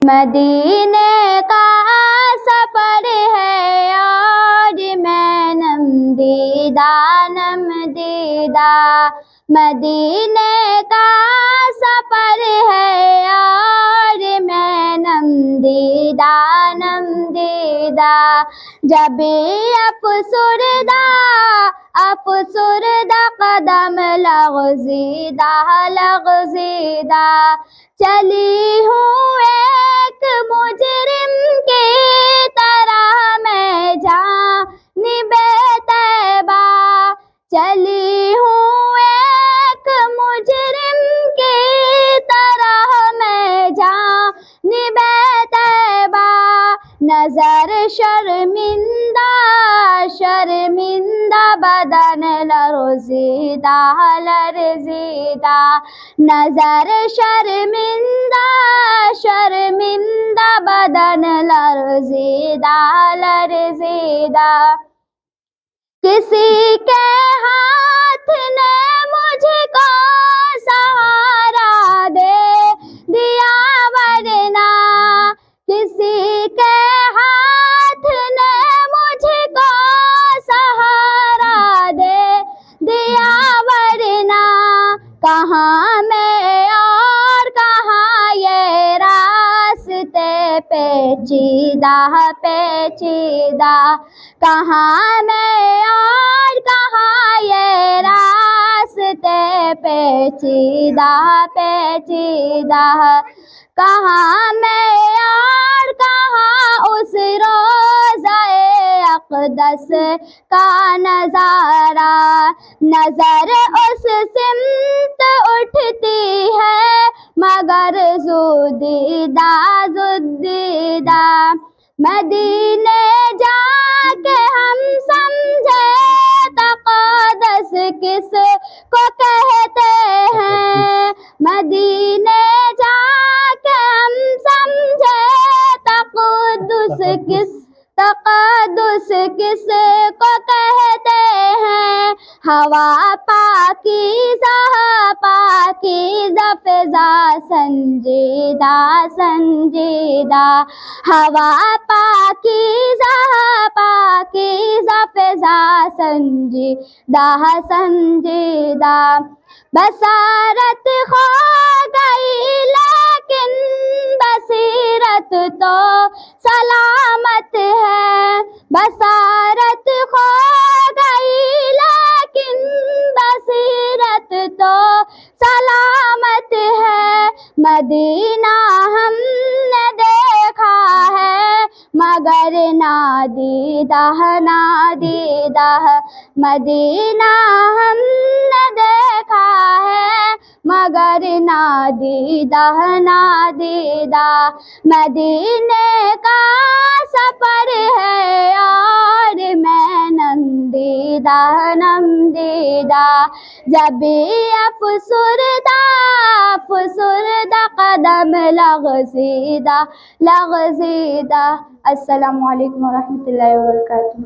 مدینے کا سفر ہے اور میں نم دیدہ مدینے کا سفر ہے اور میں نم دیدہ جب افسردہ قدم لغزیدہ چلی ہوں ایک مجرم کی طرح میں جانب طیبہ چلی ہوں ایک مجرم کی طرح میں جانب طیبہ نظر شرمندہ بدن لرزیدہ نظر شرمندہ بدن لرزیدہ کسی کے ہاتھ نے مجھ کو سہارا دے دیا ورنہ کسی کے ہاتھ نے مجھ کو سہارا دے دیا ورنہ کہاں میں اور کہاں یہ راستے پیچیدہ کہاں میں اور کہاں یہ راستے پیچیدہ کہاں میں اور کہاں اس روضہ اقدس کا نظارہ نظر اس سمت اٹھتی ہے مگر زودیدہ مدینے جا کے ہم سمجھے تقدس کس کو کہتے ہیں مدینے جا کے ہم سمجھے تقدس کس کو کہتے ہیں ہوا پاکیزہ فضا سنجیدہ ہوا پاکیزہ فضا سنجیدہ بصارت کھو گئی لیکن بصیرت تو سلامت ہے بصارت کھو گئی لیکن بصیرت تو سلامت ہے مدینہ ہم نے دیکھا ہے مگر نادیدہ مدینہ ہم نے دیکھا ہے مگر نادیدہ مدینے کا سفر ہے اور میں نم دیدہ جب افسردہ قدم لغزیدہ السلام علیکم ورحمۃ اللہ وبرکاتہ.